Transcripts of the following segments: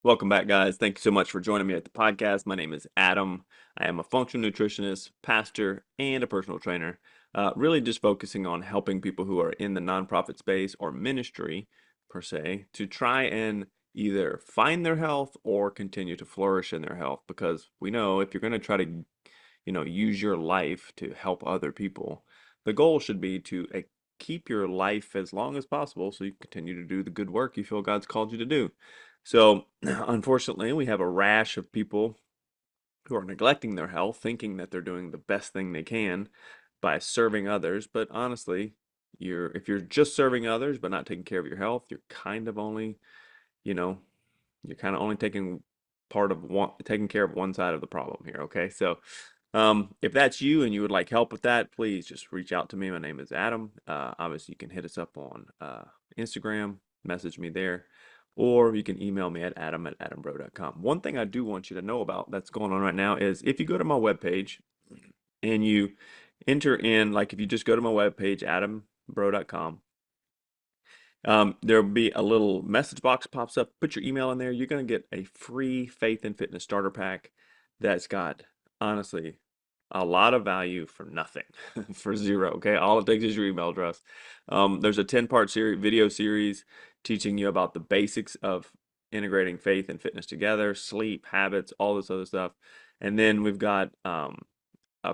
Welcome back, guys. Thank you so much for joining me at the podcast. My name is Adam. I am a functional nutritionist, pastor, and a personal trainer. Really just focusing on helping people who are in the nonprofit space or ministry, per se, to try and either find their health or continue to flourish in their health. Because we know if you're going to try to, use your life to help other people, the goal should be to keep your life as long as possible so you continue to do the good work you feel God's called you to do. So, unfortunately, we have a rash of people who are neglecting their health, thinking that they're doing the best thing they can by serving others. But honestly, if you're just serving others but not taking care of your health, you're kind of only, you know, you're kind of only taking care of one side of the problem here. Okay, so if that's you and you would like help with that, please just reach out to me. My name is Adam. Obviously, you can hit us up on Instagram, message me there, or you can email me at adam@adambraud.com. One thing I do want you to know about that's going on right now is if you go to my webpage and you enter in, like if you just go to my webpage, adambraud.com, there'll be a little message box pops up. Put your email in there. You're going to get a free faith and fitness starter pack that's got, honestly, a lot of value for nothing, for zero. Okay, all it takes is your email address. There's a 10-part video series teaching you about the basics of integrating faith and fitness together, sleep, habits, all this other stuff. And then we've got a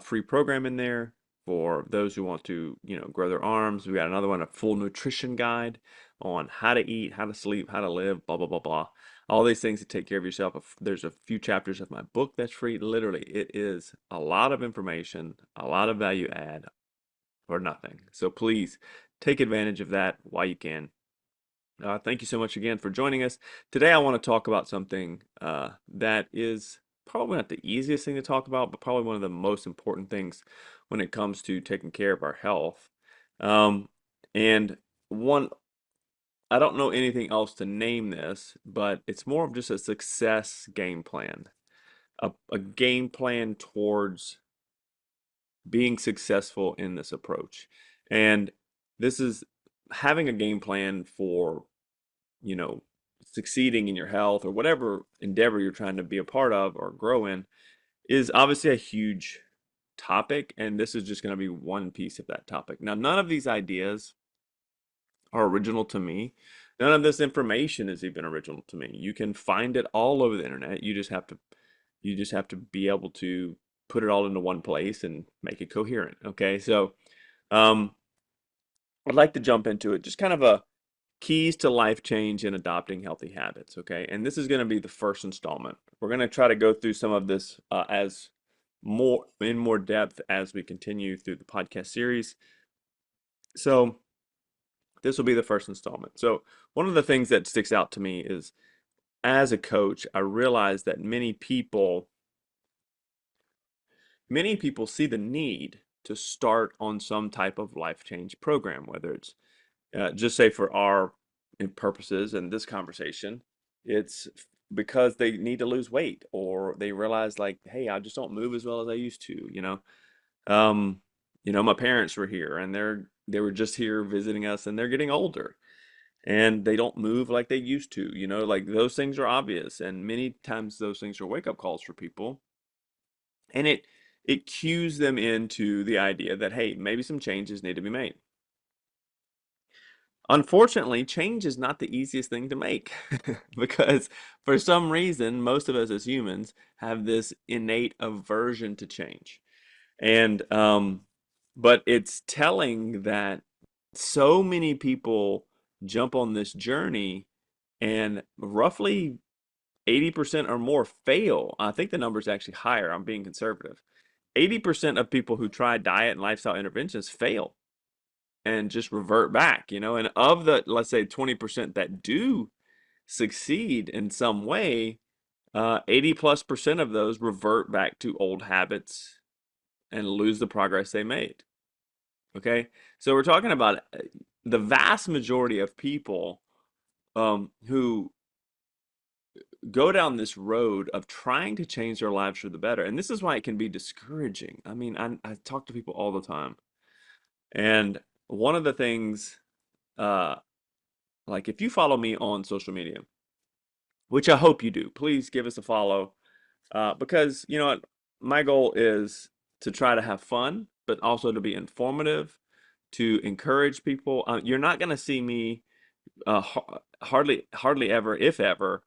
free program in there for those who want to, grow their arms. We got another one, a full nutrition guide on how to eat, how to sleep, how to live, blah, blah, blah, blah. All these things to take care of yourself. There's a few chapters of my book that's free. Literally, it is a lot of information, a lot of value add for nothing. So please take advantage of that while you can. Thank you so much again for joining us. Today, I want to talk about something that is probably not the easiest thing to talk about, but probably one of the most important things when it comes to taking care of our health. Um, and one, I don't know anything else to name this, but it's more of just a success game plan, a game plan towards being successful in this approach. And this is having a game plan for you know, succeeding in your health or whatever endeavor you're trying to be a part of or grow in is obviously a huge topic. And this is just going to be one piece of that topic. Now, none of these ideas are original to me. None of this information is even original to me. You can find it all over the internet. You just have to be able to put it all into one place and make it coherent. Okay. So, um, I'd like to jump into it. Just kind of a keys to life change and adopting healthy habits. Okay, and this is going to be the first installment. We're going to try to go through some of this as more depth as we continue through the podcast series. So this will be the first installment. So one of the things that sticks out to me is as a coach, I realize that many people see the need to start on some type of life change program, whether it's just say for our purposes in this conversation, it's because they need to lose weight or they realize like, hey, I just don't move as well as I used to, Um, my parents were here and they were just here visiting us and they're getting older and they don't move like they used to, like those things are obvious and many times those things are wake up calls for people and it cues them into the idea that hey, maybe some changes need to be made. Unfortunately, change is not the easiest thing to make because for some reason, most of us as humans have this innate aversion to change. And, but it's telling that so many people jump on this journey and roughly 80% or more fail. I think the number is actually higher. I'm being conservative. 80% of people who try diet and lifestyle interventions fail and just revert back, and of the, let's say 20% that do succeed in some way, 80 plus percent of those revert back to old habits and lose the progress they made. Okay. So we're talking about the vast majority of people who go down this road of trying to change their lives for the better. And this is why it can be discouraging. I mean, I talk to people all the time. And one of the things, uh, like if you follow me on social media, which I hope you do. Please give us a follow because you know what? My goal is to try to have fun, but also to be informative, to encourage people. You're not going to see me hardly ever, if ever,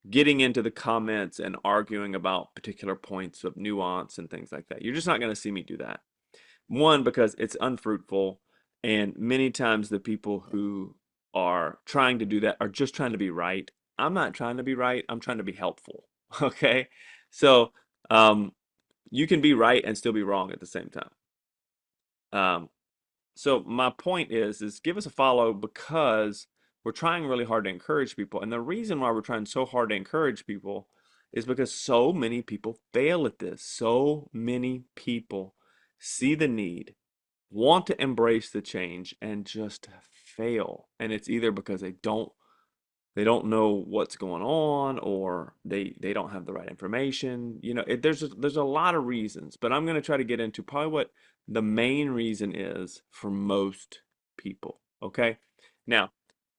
getting into the comments and arguing about particular points of nuance and things like that. You're just not going to see me do that. One, because it's unfruitful, and many times the people who are trying to do that are just trying to be right. I'm not trying to be right, I'm trying to be helpful. Okay? So, um, you can be right and still be wrong at the same time. Um, so my point is give us a follow because we're trying really hard to encourage people. And the reason why we're trying so hard to encourage people is because so many people fail at this. So many people see the need, want to embrace the change, and just fail. And it's either because they don't know what's going on, or they don't have the right information. There's a lot of reasons, but I'm going to try to get into probably what the main reason is for most people. Okay, now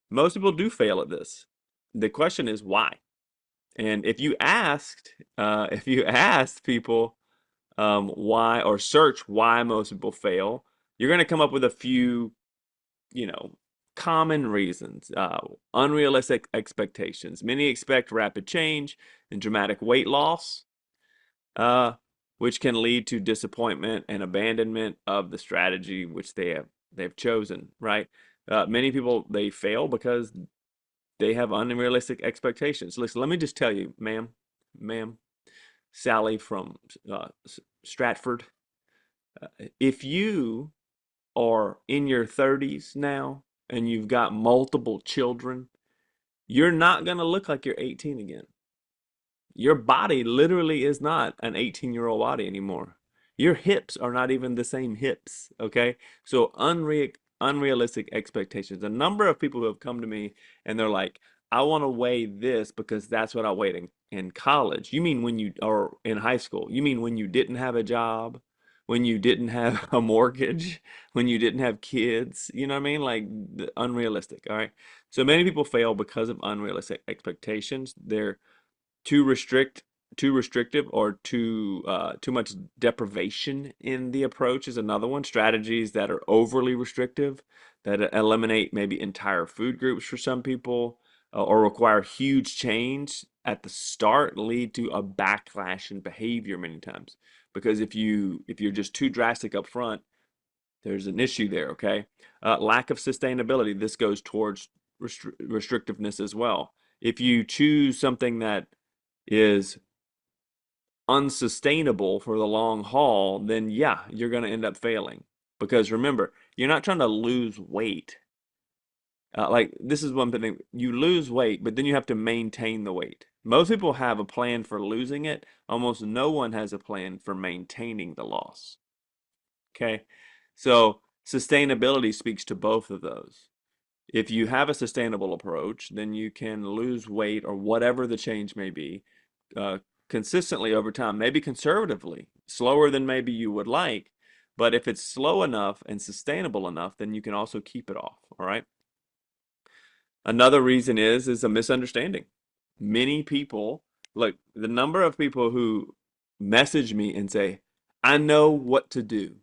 most people do fail at this. The question is why. And if you asked people why, or search why most people fail, you're going to come up with a few, you know, common reasons. Unrealistic expectations. Many expect rapid change and dramatic weight loss, uh, which can lead to disappointment and abandonment of the strategy which they've chosen, right? Many people, they fail because they have unrealistic expectations. Listen, let me just tell you, ma'am, Sally from Stratford, if you are in your 30s now and you've got multiple children, you're not going to look like you're 18 again. Your body literally is not an 18-year-old body anymore. Your hips are not even the same hips, okay? So unrealistic expectations. A number of people who have come to me and they're like, I want to weigh this because that's what I weighed in college. You mean when you, or in high school? You mean when you didn't have a job, when you didn't have a mortgage, when you didn't have kids? You know what I mean? Like unrealistic, all right? So many people fail because of unrealistic expectations. They're too restrict too restrictive, or too much deprivation in the approach is another one. Strategies that are overly restrictive, that eliminate maybe entire food groups for some people, or require huge change at the start, lead to a backlash in behavior many times. Because if you're just too drastic up front, there's an issue there. Okay, lack of sustainability. This goes towards restrictiveness as well. If you choose something that is unsustainable for the long haul, then yeah, you're going to end up failing. Because remember, you're not trying to lose weight. Like this is one thing, you lose weight, but then you have to maintain the weight. Most people have a plan for losing it. Almost no one has a plan for maintaining the loss. Okay, so sustainability speaks to both of those. If you have a sustainable approach, then you can lose weight or whatever the change may be uh, consistently over time, maybe conservatively, slower than maybe you would like. But if it's slow enough and sustainable enough, then you can also keep it off. All right. Another reason is a misunderstanding. Many people, look, the number of people who message me and say, I know what to do.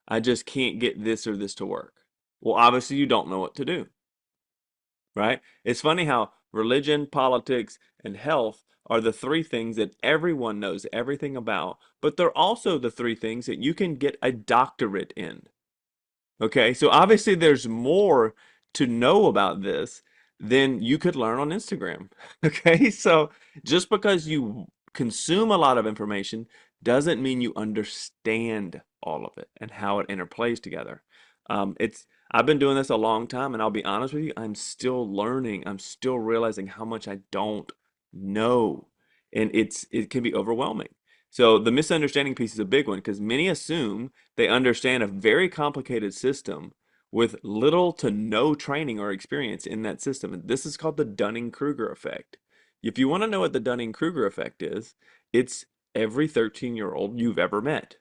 I just can't get this or this to work. Well, obviously you don't know what to do, right? It's funny how religion, politics, and health are the three things that everyone knows everything about, but they're also the three things that you can get a doctorate in. Okay, so obviously there's more to know about this than you could learn on Instagram. Okay, so just because you consume a lot of information doesn't mean you understand all of it and how it interplays together. I've been doing this a long time, and I'll be honest with you, I'm still learning. I'm still realizing how much I don't know, and it can be overwhelming. So the misunderstanding piece is a big one because many assume they understand a very complicated system with little to no training or experience in that system. And this is called the Dunning-Kruger effect. If you want to know what the Dunning-Kruger effect is, it's every 13-year-old you've ever met.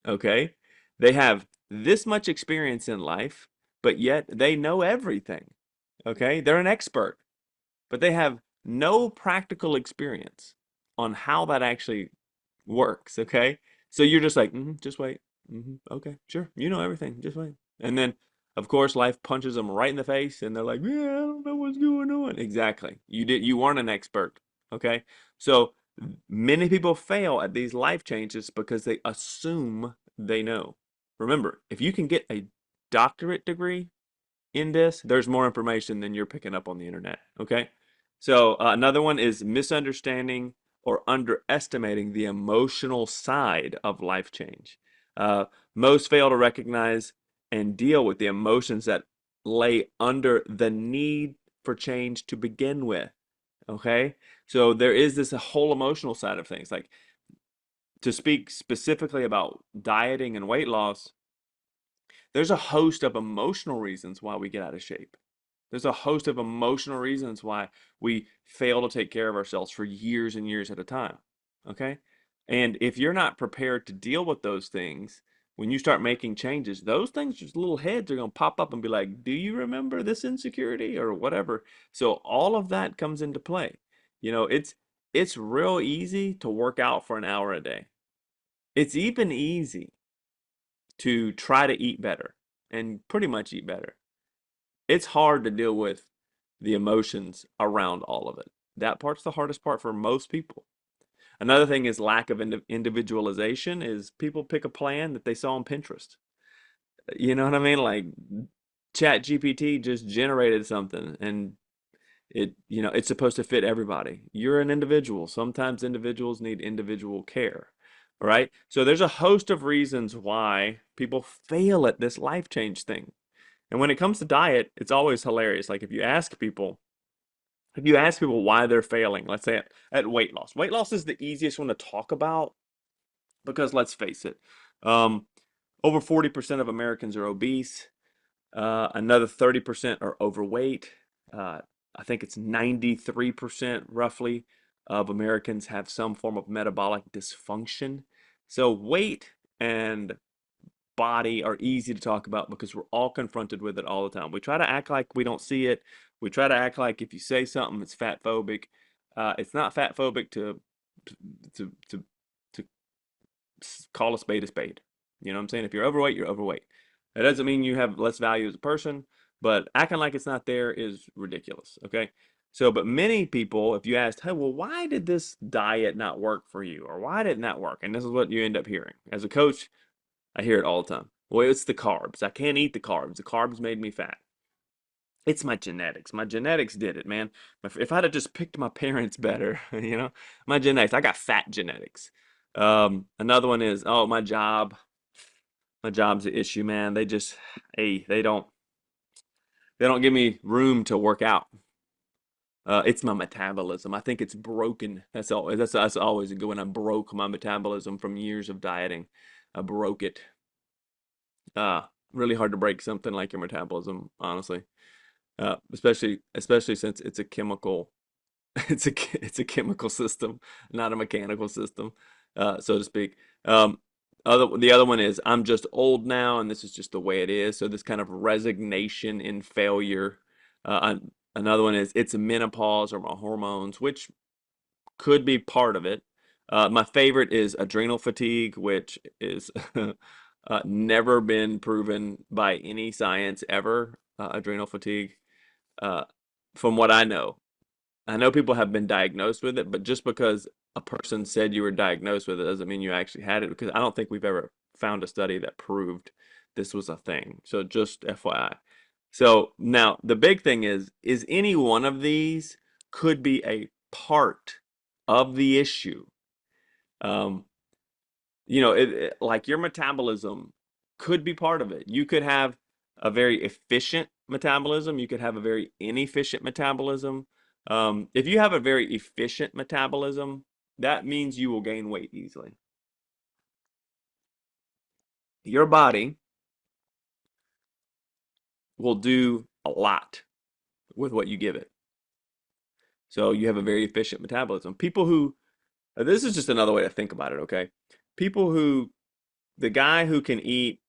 Okay? They have this much experience in life, but yet they know everything. Okay? They're an expert, but they have no practical experience on how that actually works, okay? So you're just like, just wait. Okay, sure. You know everything. Just wait. And then, of course, life punches them right in the face, and they're like, "Yeah, I don't know what's going on." Exactly. You weren't an expert, okay? So many people fail at these life changes because they assume they know. Remember, if you can get a doctorate degree in this, there's more information than you're picking up on the internet. Okay. So another one is misunderstanding or underestimating the emotional side of life change. Uh, Most fail to recognize and deal with the emotions that lay under the need for change to begin with. Okay. So there is this whole emotional side of things. Like to speak specifically about dieting and weight loss, there's a host of emotional reasons why we get out of shape. There's a host of emotional reasons why we fail to take care of ourselves for years and years at a time. Okay? And if you're not prepared to deal with those things, when you start making changes, those things, just little heads are going to pop up and be like, "Do you remember this insecurity?" or whatever. So all of that comes into play. It's real easy to work out for an hour a day. It's even easy to try to eat better and pretty much eat better. It's hard to deal with the emotions around all of it. That part's the hardest part for most people. Another thing is lack of individualization is people pick a plan that they saw on Pinterest. You know what I mean? Like Chat GPT just generated something and it's supposed to fit everybody. You're an individual. Sometimes individuals need individual care. All right? So there's a host of reasons why people fail at this life change thing. And when it comes to diet, it's always hilarious. Like if you ask people why they're failing, let's say at weight loss is the easiest one to talk about because let's face it, um, over 40% of Americans are obese. Another 30% are overweight. Uh, I think it's 93% roughly of Americans have some form of metabolic dysfunction. So weight and body are easy to talk about because we're all confronted with it all the time. We try to act like we don't see it. We try to act like if you say something, it's fat phobic. It's not fat phobic to to to call a spade a spade. You know what I'm saying? If you're overweight, you're overweight. That doesn't mean you have less value as a person, but acting like it's not there is ridiculous. Okay. So, but many people, if you asked, "Hey, well, why did this diet not work for you? Or why didn't that work?" And this is what you end up hearing. As a coach, I hear it all the time. Well, it's the carbs. I can't eat the carbs. The carbs made me fat. It's my genetics. My genetics did it, man. If I'd have just picked my parents better, my genetics. I got fat genetics. Another one is, oh, my job. My job's an issue, man. Hey, they don't give me room to work out. It's my metabolism. I think it's broken. That's always a good one. I broke my metabolism from years of dieting. I broke it. Really hard to break something like your metabolism, honestly. Especially since it's a chemical, it's a chemical system, not a mechanical system, so to speak. Um, the other one is I'm just old now, and this is just the way it is. So this kind of resignation in failure. Another one is it's a menopause or my hormones, which could be part of it. My favorite is adrenal fatigue, which is never been proven by any science ever. Adrenal fatigue, uh, from what I know people have been diagnosed with it, but just because a person said you were diagnosed with it doesn't mean you actually had it. Because I don't think we've ever found a study that proved this was a thing. So just FYI. So now the big thing is any one of these could be a part of the issue. Um, like your metabolism could be part of it. You could have a very efficient metabolism. You could have a very inefficient metabolism. If you have a very efficient metabolism, that means you will gain weight easily. Your body will do a lot with what you give it. So you have a very efficient metabolism. This is just another way to think about it, okay? People who the guy who can eat,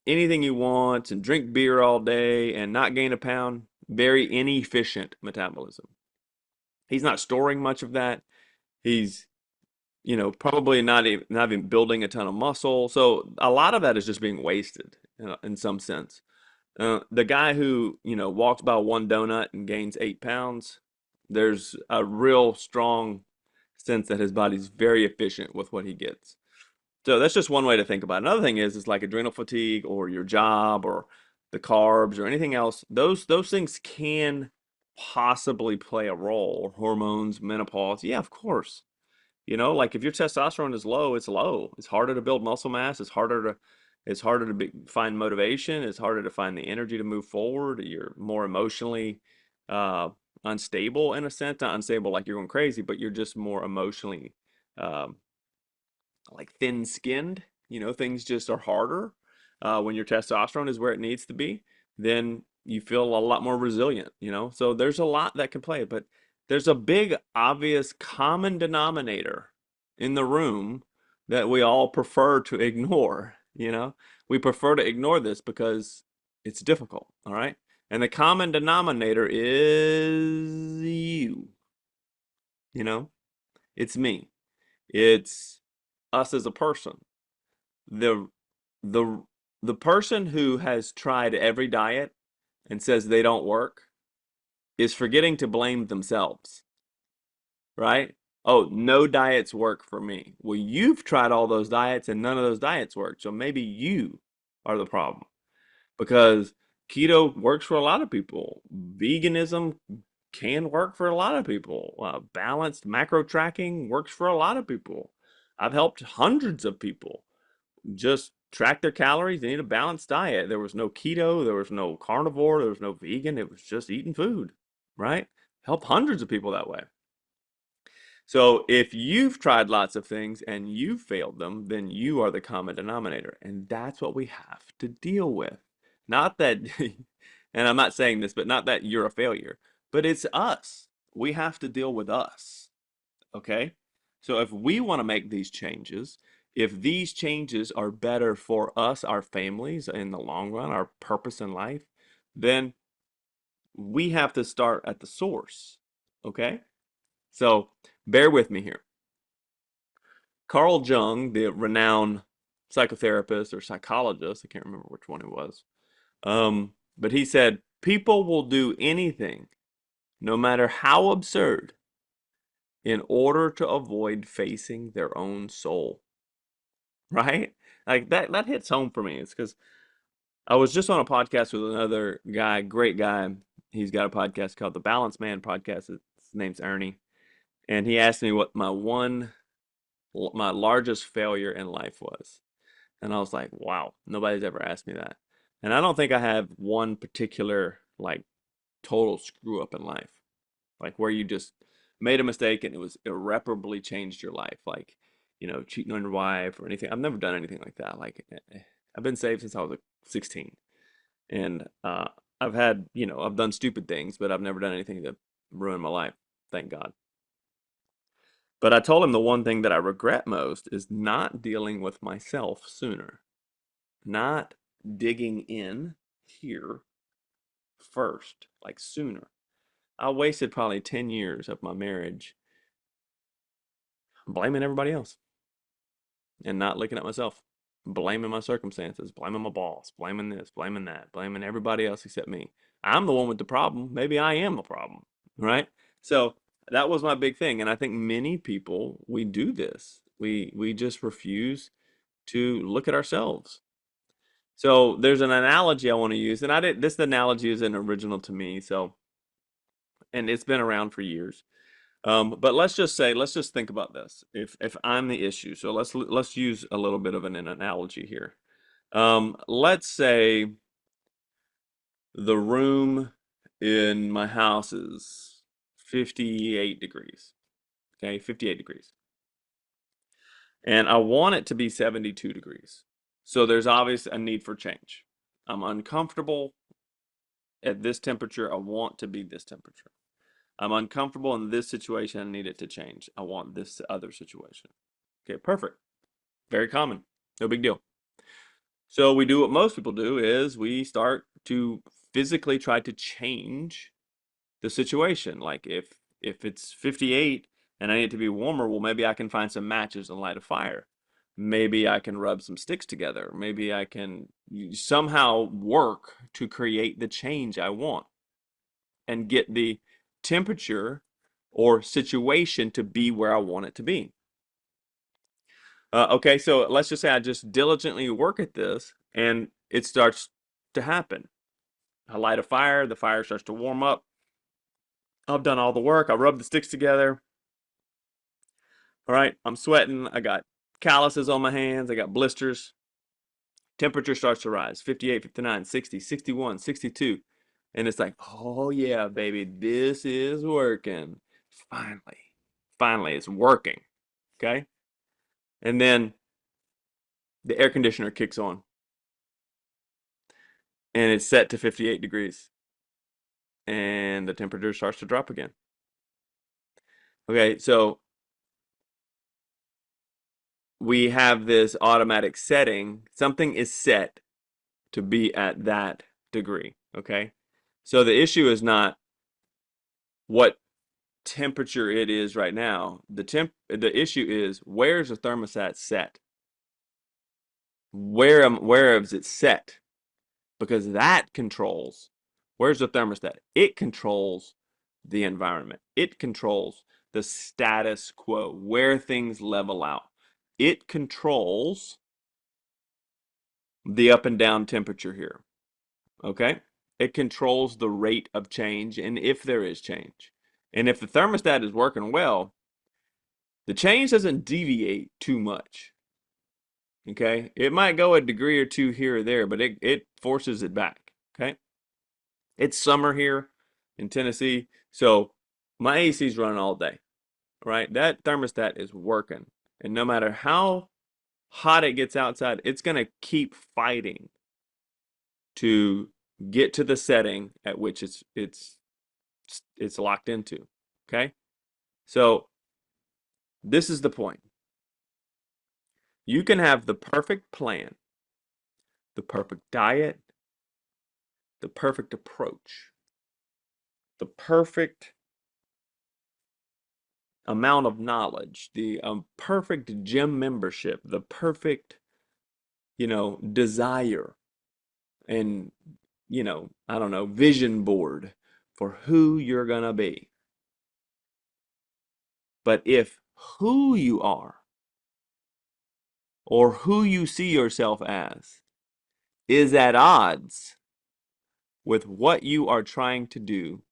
anything he wants and drink beer all day and not gain a pound, very inefficient metabolism. He's not storing much of that. He's, probably not even building a ton of muscle. So a lot of that is just being wasted, in some sense. The guy who, walks by one donut and gains 8 pounds, there's a real strong sense that his body's very efficient with what he gets. So that's just one way to think about it. Another thing is like adrenal fatigue or your job or the carbs or anything else. Those things can possibly play a role, or hormones, menopause. Yeah, of course. Like if your testosterone is low, it's low. It's harder to build muscle mass. It's harder to find motivation. It's harder to find the energy to move forward. You're more emotionally uh, unstable in a sense. Not unstable like you're going crazy, but you're just more emotionally um, like thin-skinned. Things just are harder when your testosterone is where it needs to be. Then you feel a lot more resilient. So there's a lot that can play, but there's a big obvious common denominator in the room that we all prefer to ignore. We prefer to ignore this because it's difficult. All right, and the common denominator is you. you know it's me. It's us as a person. The the the person who has tried every diet and says they don't work is forgetting to blame themselves, right? Oh, no diets work for me. Well, you've tried all those diets and none of those diets work. So maybe you are the problem, because keto works for a lot of people. Veganism can work for a lot of people. Balanced macro tracking works for a lot of people. I've helped hundreds of people just track their calories and eat a balanced diet. There was no keto, there was no carnivore, there was no vegan. It was just eating food, right? Helped hundreds of people that way. So if you've tried lots of things and you've failed them, then you are the common denominator. And that's what we have to deal with. Not that, and I'm not saying this, but not that you're a failure, but it's us. We have to deal with us. Okay? So if we want to make these changes, if these changes are better for us, our families in the long run, our purpose in life, then we have to start at the source. Okay? So bear with me here. Carl Jung, the renowned psychotherapist or psychologist, I can't remember which one it was, but he said, people will do anything, no matter how absurd, in order to avoid facing their own soul. Right? Like that hits home for me. It's because I was just on a podcast with another guy, great guy. He's got a podcast called the Balance Man Podcast. His name's Ernie. And he asked me what my largest failure in life was. And I was like, wow, nobody's ever asked me that. And I don't think I have one particular like total screw up in life, like where you just made a mistake and it was irreparably changed your life, like, cheating on your wife or anything. I've never done anything like that. Like, I've been saved since I was like 16. And I've done stupid things, but I've never done anything to ruin my life. Thank God. But I told him the one thing that I regret most is not dealing with myself sooner, not digging in here first, like sooner. I wasted probably 10 years of my marriage blaming everybody else and not looking at myself, blaming my circumstances, blaming my boss, blaming this, blaming that, blaming everybody else except me. I'm the one with the problem. Maybe I am the problem, right? So that was my big thing. And I think many people, we do this. We just refuse to look at ourselves. So there's an analogy I want to use, and this analogy isn't original to me, so, and it's been around for years. But let's just think about this. If I'm the issue, so let's use a little bit of an analogy here. Let's say the room in my house is 58 degrees. Okay, 58 degrees. And I want it to be 72 degrees. So there's obviously a need for change. I'm uncomfortable at this temperature. I want to be this temperature. I'm uncomfortable in this situation. I need it to change. I want this other situation. Okay, perfect. Very common. No big deal. So we do what most people do is we start to physically try to change the situation. Like If it's 58 and I need it to be warmer, well, maybe I can find some matches and light a fire. Maybe I can rub some sticks together. Maybe I can somehow work to create the change I want and get the temperature or situation to be where I want it to be. Okay, so let's just say I just diligently work at this and it starts to happen. I light a fire, the fire starts to warm up. I've done all the work, I rub the sticks together. All right, I'm sweating, I got calluses on my hands, I got blisters. Temperature starts to rise 58, 59, 60, 61, 62. And it's like, oh yeah, baby, this is working. Finally, it's working. Okay. And then the air conditioner kicks on and it's set to 58 degrees and the temperature starts to drop again. Okay, so we have this automatic setting. Something is set to be at that degree. Okay, so the issue is not what temperature it is right now. The issue is, where's the thermostat set? Where is it set? Because that controls, where's the thermostat? It controls the environment. It controls the status quo, where things level out. It controls the up and down temperature here. Okay? It controls the rate of change and if there is change. And if the thermostat is working well, the change doesn't deviate too much. Okay? It might go a degree or two here or there, but it forces it back. Okay? It's summer here in Tennessee, so my AC's running all day, right? That thermostat is working. And no matter how hot it gets outside, it's going to keep fighting to get to the setting at which it's locked into. Okay? So this is the point. You can have the perfect plan, the perfect diet, the perfect approach, the perfect amount of knowledge, the perfect gym membership, the perfect, desire and, I don't know, vision board for who you're gonna be. But if who you are or who you see yourself as is at odds with what you are trying to do,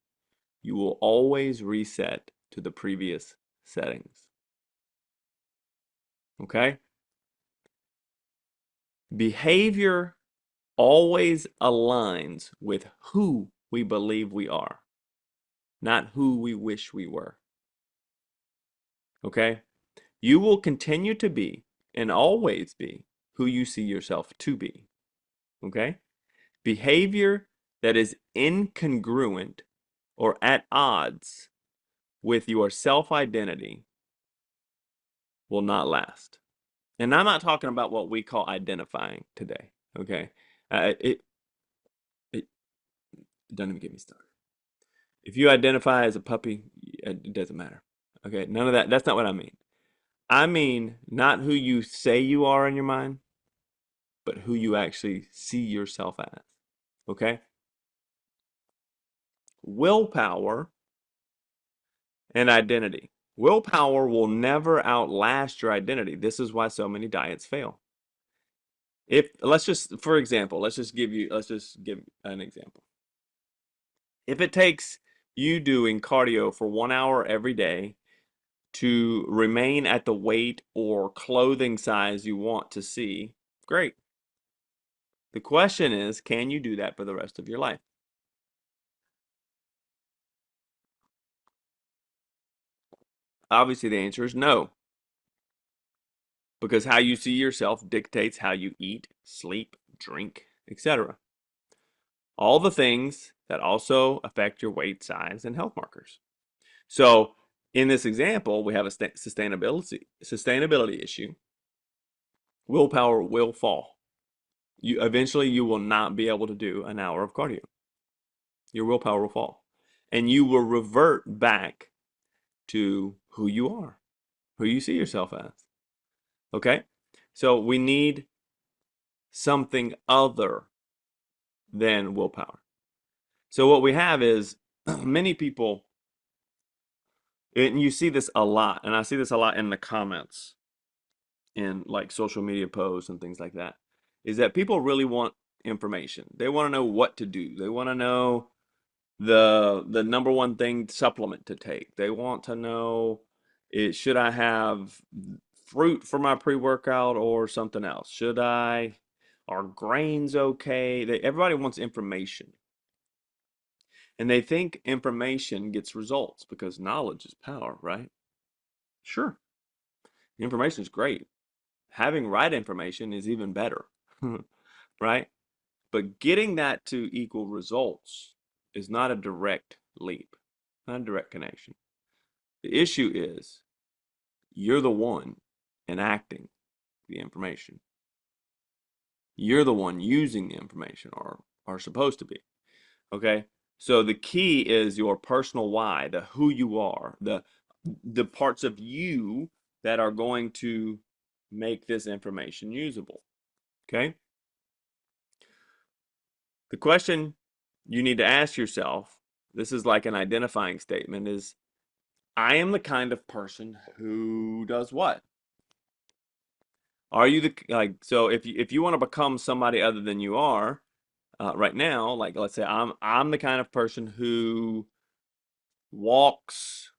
you will always reset to the previous settings. Okay? Behavior always aligns with who we believe we are, not who we wish we were. Okay? You will continue to be and always be who you see yourself to be. Okay? Behavior that is incongruent or at odds with your self-identity will not last. And I'm not talking about what we call identifying today. Okay? It don't even get me started. If you identify as a puppy, it doesn't matter. Okay? None of that. That's not what I mean. I mean not who you say you are in your mind, but who you actually see yourself as. Okay? Willpower and identity. Willpower will never outlast your identity. This is why so many diets fail. If let's just, for example, let's just give an example. If it takes you doing cardio for 1 hour every day to remain at the weight or clothing size you want to see, great. The question is, can you do that for the rest of your life? Obviously, the answer is no, because how you see yourself dictates how you eat, sleep, drink, etc. All the things that also affect your weight, size, and health markers. So, in this example, we have a sustainability issue. Willpower will fall. You will not be able to do an hour of cardio. Your willpower will fall, and you will revert back to who you are, who you see yourself as. Okay? So we need something other than willpower. So what we have is many people, and you see this a lot, and I see this a lot in the comments in like social media posts and things like that, is that people really want information. They want to know what to do. They want to know the number one thing supplement to take. They want to know, should I have fruit for my pre-workout or something else? Are grains okay? Everybody wants information. And they think information gets results because knowledge is power, right? Sure, information is great. Having right information is even better, right? But getting that to equal results is not a direct leap, not a direct connection. The issue is you're the one enacting the information. You're the one using the information, or are supposed to be. Okay? So the key is your personal why, the who you are, the parts of you that are going to make this information usable. Okay? The question you need to ask yourself, this is like an identifying statement, is I am the kind of person who does what? Are you so if you want to become somebody other than you are right now, like let's say I'm the kind of person who walks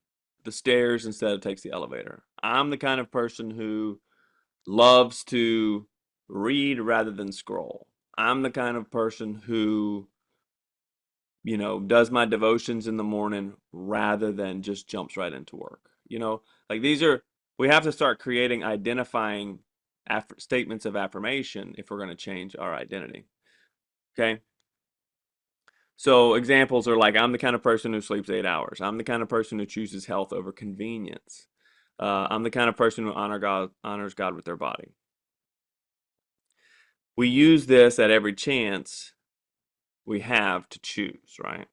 the stairs instead of takes the elevator. I'm the kind of person who loves to read rather than scroll. I'm the kind of person who, does my devotions in the morning rather than just jumps right into work. Like we have to start creating identifying statements of affirmation if we're going to change our identity. Okay. So examples are like, I'm the kind of person who sleeps 8 hours. I'm the kind of person who chooses health over convenience. I'm the kind of person who honors God with their body. We use this at every chance we have to choose, right?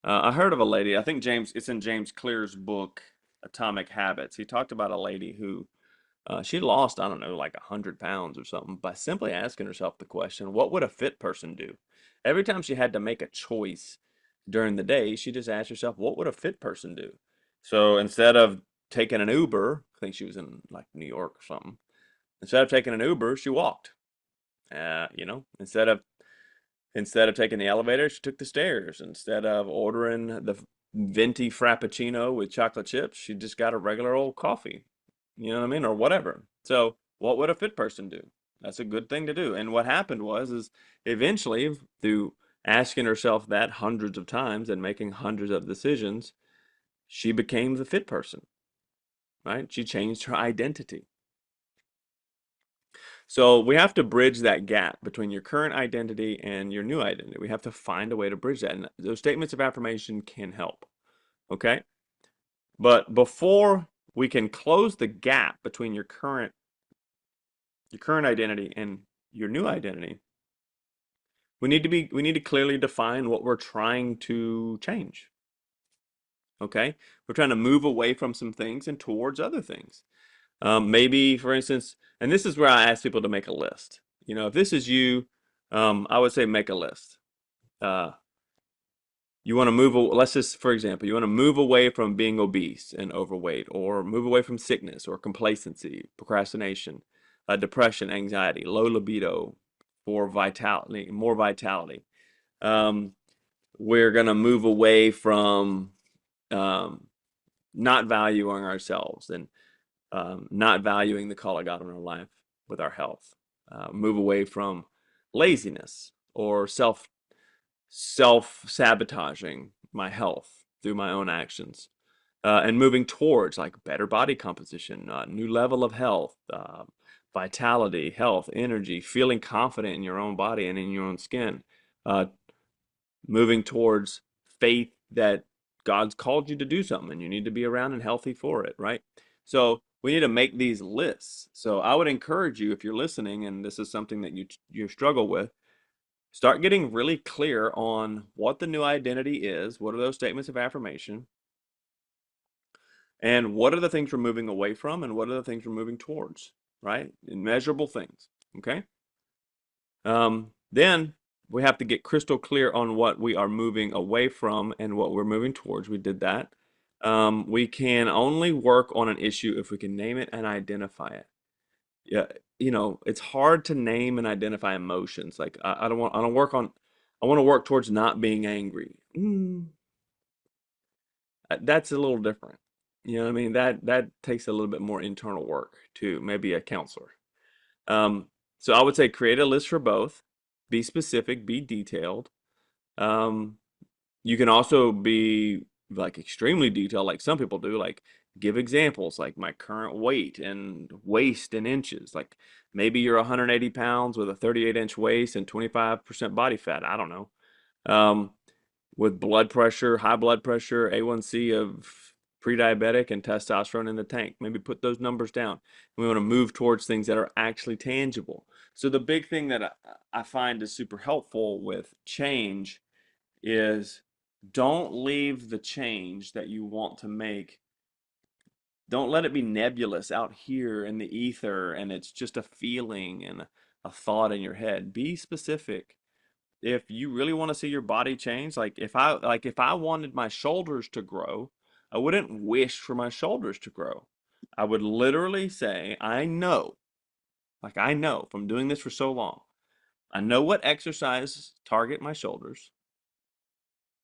I heard of a lady, I think it's in James Clear's book, Atomic Habits. He talked about a lady who she lost, I don't know, like 100 pounds or something by simply asking herself the question, what would a fit person do? Every time she had to make a choice during the day, she just asked herself, what would a fit person do? So instead of taking an Uber, I think she was in like New York or something, instead of taking an Uber, she walked. Instead of taking the elevator, she took the stairs. Instead of ordering the venti frappuccino with chocolate chips, she just got a regular old coffee. You know what I mean? Or whatever. So, what would a fit person do? That's a good thing to do. And what happened is eventually, through asking herself that hundreds of times and making hundreds of decisions, she became the fit person, right? She changed her identity. So we have to bridge that gap between your current identity and your new identity. We have to find a way to bridge that. And those statements of affirmation can help. Okay? But before we can close the gap between your current identity and your new identity, we need to clearly define what we're trying to change. Okay? We're trying to move away from some things and towards other things. Maybe, for instance, and this is where I ask people to make a list. If this is you, I would say make a list. Uh, you want to let's just, for example, you want to move away from being obese and overweight, or move away from sickness or complacency, procrastination, depression, anxiety, low libido, for vitality, more vitality. Um, we're going to move away from um, not valuing ourselves and not valuing the call of God in our life with our health. Move away from laziness or self sabotaging my health through my own actions, and moving towards like better body composition, new level of health, vitality, health, energy, feeling confident in your own body and in your own skin, uh, moving towards faith that God's called you to do something and you need to be around and healthy for it, right? So we need to make these lists. So I would encourage you, if you're listening and this is something that you struggle with, start getting really clear on what the new identity is. What are those statements of affirmation? And what are the things we're moving away from, and what are the things we're moving towards, right? Measurable things, okay? Then we have to get crystal clear on what we are moving away from and what we're moving towards. We did that. We can only work on an issue if we can name it and identify it. Yeah, it's hard to name and identify emotions. Like I don't work on, I want to work towards not being angry. That's a little different. You know what I mean? That takes a little bit more internal work too, maybe a counselor. Um, so I would say create a list for both. Be specific, be detailed. Um, you can also be like extremely detailed, like some people do, like give examples, like my current weight and waist in inches. Like maybe you're 180 pounds with a 38-inch waist and 25% body fat. I don't know. Um, with blood pressure, high blood pressure, A1C of pre-diabetic, and testosterone in the tank. Maybe put those numbers down. We want to move towards things that are actually tangible. So the big thing that I find is super helpful with change is don't leave the change that you want to make. Don't let it be nebulous out here in the ether and it's just a feeling and a thought in your head. Be specific. If you really want to see your body change, like if I wanted my shoulders to grow, I wouldn't wish for my shoulders to grow. I would literally say, I know from doing this for so long, I know what exercise target my shoulders.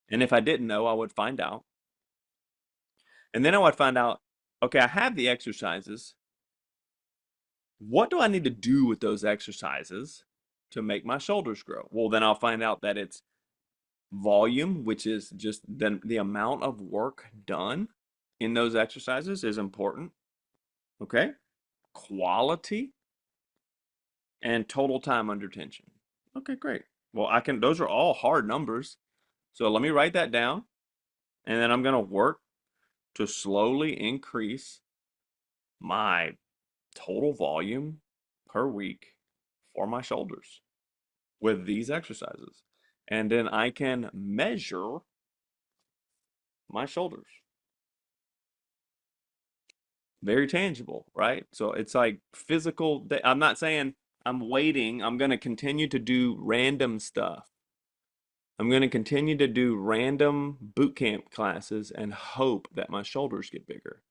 And if I didn't know, I would find out. And then I would find out, okay, I have the exercises. What do I need to do with those exercises to make my shoulders grow? Well, then I'll find out that it's volume, which is just the amount of work done in those exercises is important. Okay. Quality and total time under tension. Okay, great. Well, those are all hard numbers. So let me write that down. And then I'm going to work to slowly increase my total volume per week for my shoulders with these exercises. And then I can measure my shoulders. Very tangible, right? So it's like physical. I'm not saying I'm waiting. I'm going to continue to do random stuff. I'm going to continue to do random boot camp classes and hope that my shoulders get bigger.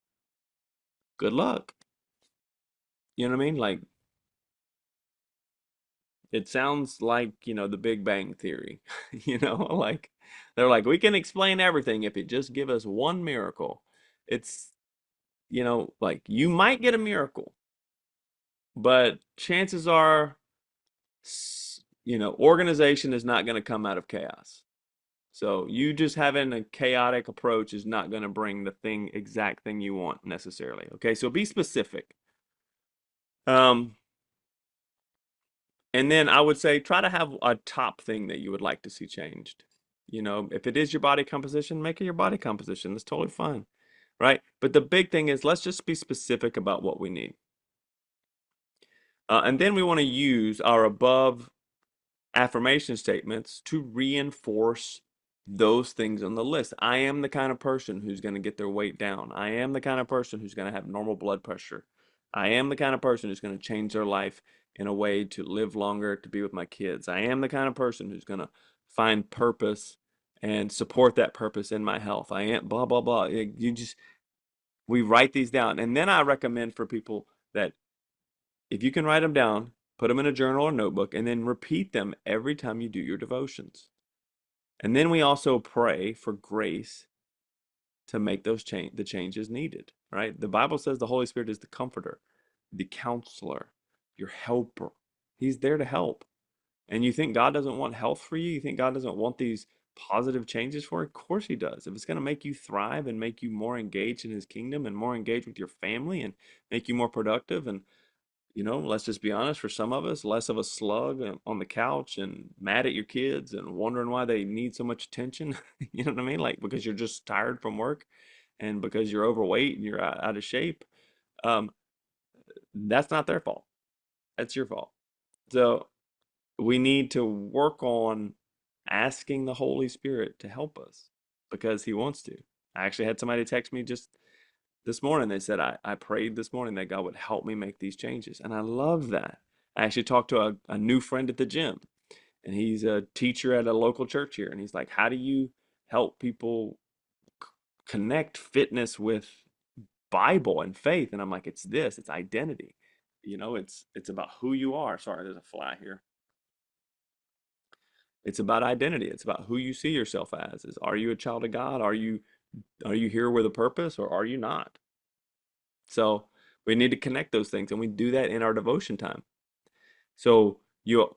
Good luck. You know what I mean? Like it sounds like, the Big Bang Theory. Like they're like, we can explain everything if it just give us one miracle. It's, like you might get a miracle, but chances are, organization is not going to come out of chaos. So you just having a chaotic approach is not going to bring the exact thing you want necessarily. Okay, so be specific. Um, and then I would say try to have a top thing that you would like to see changed. If it is your body composition, make it your body composition. That's totally fine, right? But the big thing is let's just be specific about what we need. And then we want to use our above affirmation statements to reinforce those things on the list. I am the kind of person who's going to get their weight down. I am the kind of person who's going to have normal blood pressure. I am the kind of person who's going to change their life in a way to live longer, to be with my kids. I am the kind of person who's going to find purpose and support that purpose in my health. I am blah, blah, blah. We write these down. And then I recommend for people that if you can write them down, put them in a journal or notebook, and then repeat them every time you do your devotions. And then we also pray for grace to make the changes needed, right? The Bible says the Holy Spirit is the comforter, the counselor, your helper. He's there to help. And you think God doesn't want health for you? You think God doesn't want these positive changes for you? Of course he does. If it's going to make you thrive and make you more engaged in his kingdom and more engaged with your family and make you more productive and let's just be honest, for some of us, less of a slug on the couch and mad at your kids and wondering why they need so much attention. You know what I mean? Like because you're just tired from work and because you're overweight and you're out of shape. Um, that's not their fault. That's your fault. So we need to work on asking the Holy Spirit to help us because he wants to. I actually had somebody text me just This morning they said, I prayed this morning that God would help me make these changes. And I love that. I actually talked to a new friend at the gym, and he's a teacher at a local church here. And he's like, how do you help people connect fitness with Bible and faith? And I'm like, it's identity. It's about who you are. Sorry, there's a fly here. It's about identity. It's about who you see yourself as. Are you a child of God? Are you here with a purpose, or are you not? So we need to connect those things, and we do that in our devotion time. So you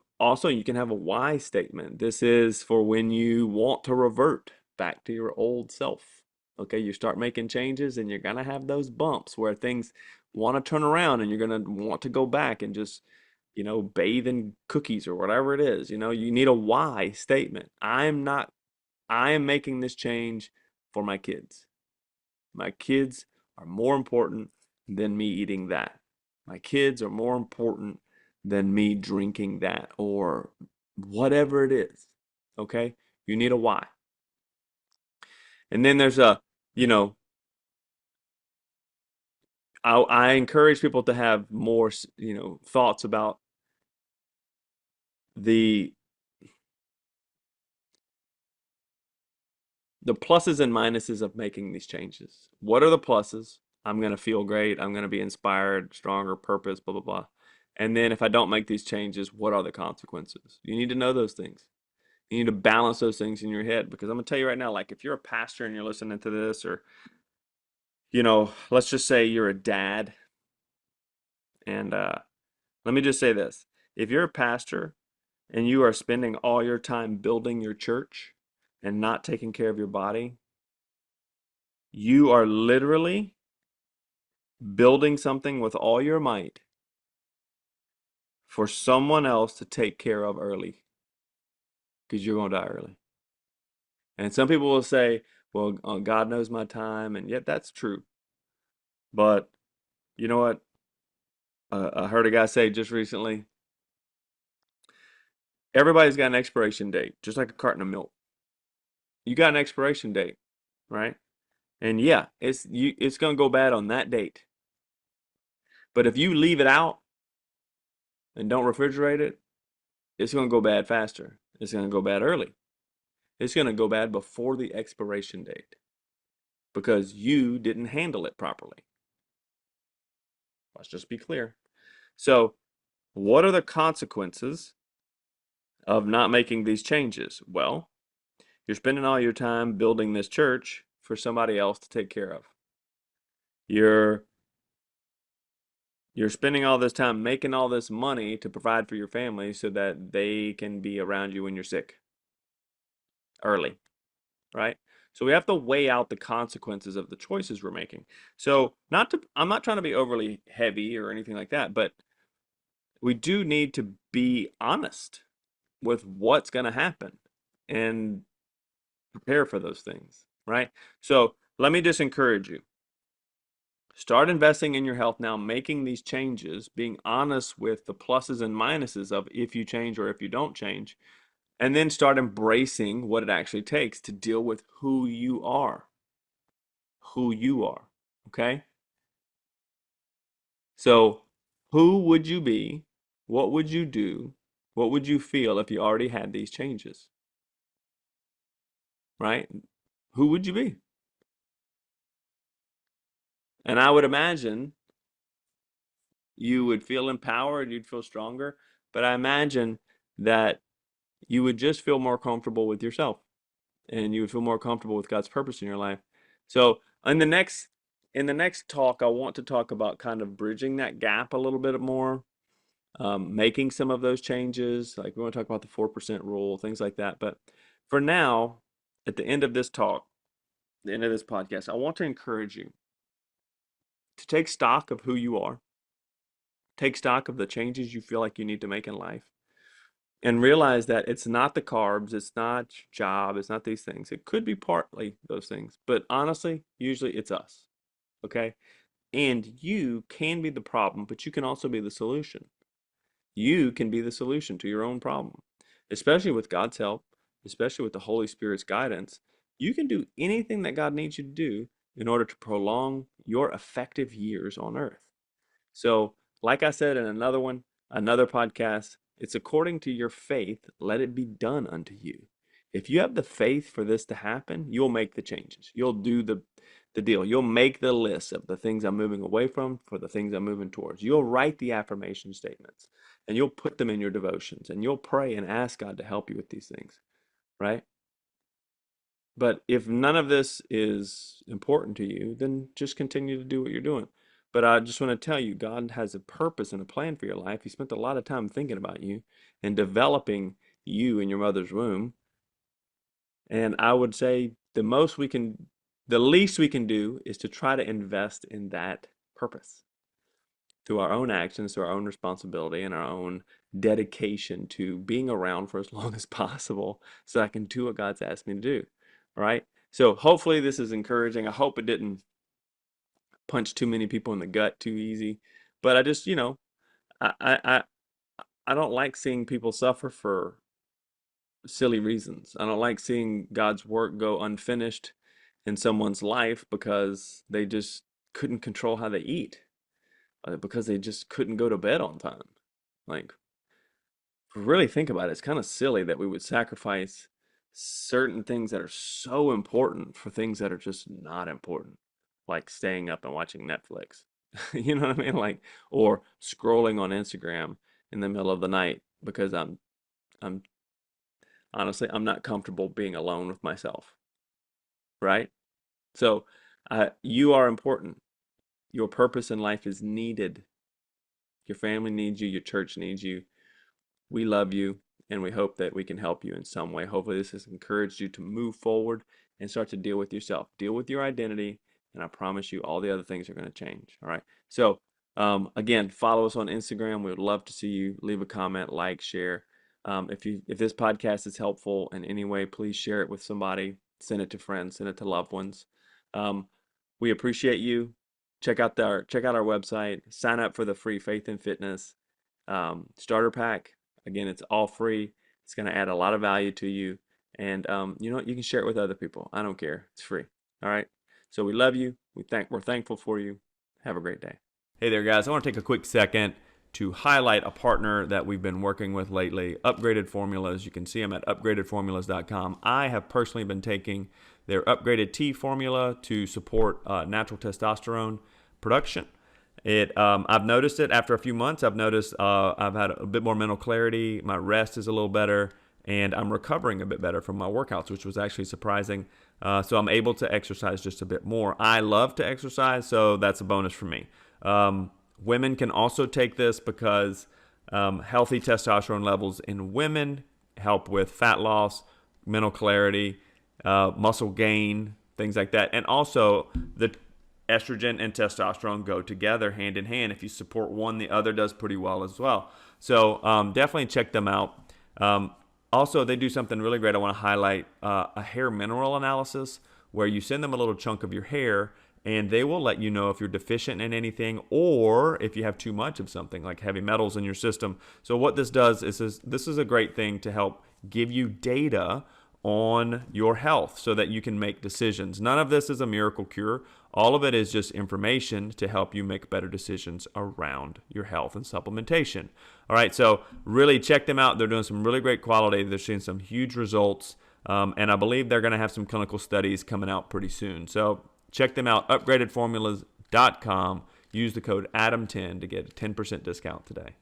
can have a why statement. This is for when you want to revert back to your old self. Okay, you start making changes, and you're gonna have those bumps where things want to turn around, and you're gonna want to go back and just, bathe in cookies or whatever it is. You need a why statement. I am making this change for my kids. My kids are more important than me eating that. My kids are more important than me drinking that, or whatever it is. Okay? You need a why. And then there's you know, I encourage people to have more, thoughts about the the pluses and minuses of making these changes. What are the pluses? I'm going to feel great. I'm going to be inspired, stronger, purpose, blah, blah, blah. And then if I don't make these changes, what are the consequences? You need to know those things. You need to balance those things in your head, because I'm going to tell you right now, like if you're a pastor and you're listening to this, or, let's just say you're a dad. And let me just say this. If you're a pastor and you are spending all your time building your church and not taking care of your body, you are literally building something with all your might for someone else to take care of early, because you're going to die early. And some people will say, well, God knows my time. And yet that's true. But you know what? I heard a guy say just recently, everybody's got an expiration date, just like a carton of milk. You got an expiration date, right? And yeah, it's going to go bad on that date. But if you leave it out and don't refrigerate it, it's going to go bad faster. It's going to go bad early. It's going to go bad before the expiration date, because you didn't handle it properly. Let's just be clear. So, what are the consequences of not making these changes? Well, you're spending all your time building this church for somebody else to take care of. You're spending all this time making all this money to provide for your family so that they can be around you when you're sick early, right? So we have to weigh out the consequences of the choices we're making. So I'm not trying to be overly heavy or anything like that, but we do need to be honest with what's going to happen and prepare for those things, right? So let me just encourage you. Start investing in your health now, making these changes, being honest with the pluses and minuses of if you change or if you don't change, and then start embracing what it actually takes to deal with who you are. Who you are, okay? So, who would you be? What would you do? What would you feel if you already had these changes, right? Who would you be? And I would imagine you would feel empowered, you'd feel stronger, but I imagine that you would just feel more comfortable with yourself, and you would feel more comfortable with God's purpose in your life. So, in the next talk, I want to talk about kind of bridging that gap a little bit more, making some of those changes. Like we want to talk about the 4% rule, things like that. But for now, at the end of this talk, the end of this podcast, I want to encourage you to take stock of who you are, take stock of the changes you feel like you need to make in life, and realize that it's not the carbs, it's not your job, it's not these things. It could be partly those things, but honestly, usually it's us. Okay? And you can be the problem, but you can also be the solution. You can be the solution to your own problem, especially with God's help, especially with the Holy Spirit's guidance. You can do anything that God needs you to do in order to prolong your effective years on earth. So, like I said in another podcast, it's according to your faith, let it be done unto you. If you have the faith for this to happen, you'll make the changes. You'll do the deal. You'll make the list of the things I'm moving away from for the things I'm moving towards. You'll write the affirmation statements and you'll put them in your devotions and you'll pray and ask God to help you with these things, right? But if none of this is important to you, then just continue to do what you're doing. But I just want to tell you, God has a purpose and a plan for your life. He spent a lot of time thinking about you and developing you in your mother's womb. And I would say the least we can do is to try to invest in that purpose through our own actions, through our own responsibility, and our own dedication to being around for as long as possible so I can do what God's asked me to do. All right. So hopefully this is encouraging. I hope it didn't punch too many people in the gut too easy. But I just, I I I don't like seeing people suffer for silly reasons. I don't like seeing God's work go unfinished in someone's life because they just couldn't control how they eat, because they just couldn't go to bed on time. Like, if we really think about it, it's kind of silly that we would sacrifice certain things that are so important for things that are just not important, like staying up and watching Netflix. You know what I mean? Like, or scrolling on Instagram in the middle of the night because I'm honestly, I'm not comfortable being alone with myself, right? So, you are important. Your purpose in life is needed. Your family needs you. Your church needs you. We love you, and we hope that we can help you in some way. Hopefully, this has encouraged you to move forward and start to deal with yourself, deal with your identity, and I promise you all the other things are going to change. All right. So, again, follow us on Instagram. We would love to see you. Leave a comment, like, share. If this podcast is helpful in any way, please share it with somebody. Send it to friends. Send it to loved ones. Um, we appreciate you. Check out our website. Sign up for the free Faith and Fitness starter pack. Again, it's all free. It's going to add a lot of value to you. And you know what? You can share it with other people. I don't care. It's free. All right. So we love you. We're thankful for you. Have a great day. Hey there, guys. I want to take a quick second to highlight a partner that we've been working with lately, Upgraded Formulas. You can see them at upgradedformulas.com. I have personally been taking their upgraded T formula to support natural testosterone production. I've noticed it after a few months. I've noticed I've had a bit more mental clarity. My rest is a little better, and I'm recovering a bit better from my workouts, which was actually surprising. So I'm able to exercise just a bit more. I love to exercise, so that's a bonus for me. Women can also take this because healthy testosterone levels in women help with fat loss, mental clarity, muscle gain, things like that. And also, the estrogen and testosterone go together hand in hand. If you support one, the other does pretty well as well. So definitely check them out. Also, they do something really great. I want to highlight a hair mineral analysis where you send them a little chunk of your hair and they will let you know if you're deficient in anything or if you have too much of something like heavy metals in your system. So what this does is this is a great thing to help give you data on your health so that you can make decisions. None of this is a miracle cure. All of it is just information to help you make better decisions around your health and supplementation. All right, so really check them out. They're doing some really great quality. They're seeing some huge results, and I believe they're going to have some clinical studies coming out pretty soon. So check them out, upgradedformulas.com. Use the code ADAM10 to get a 10% discount today.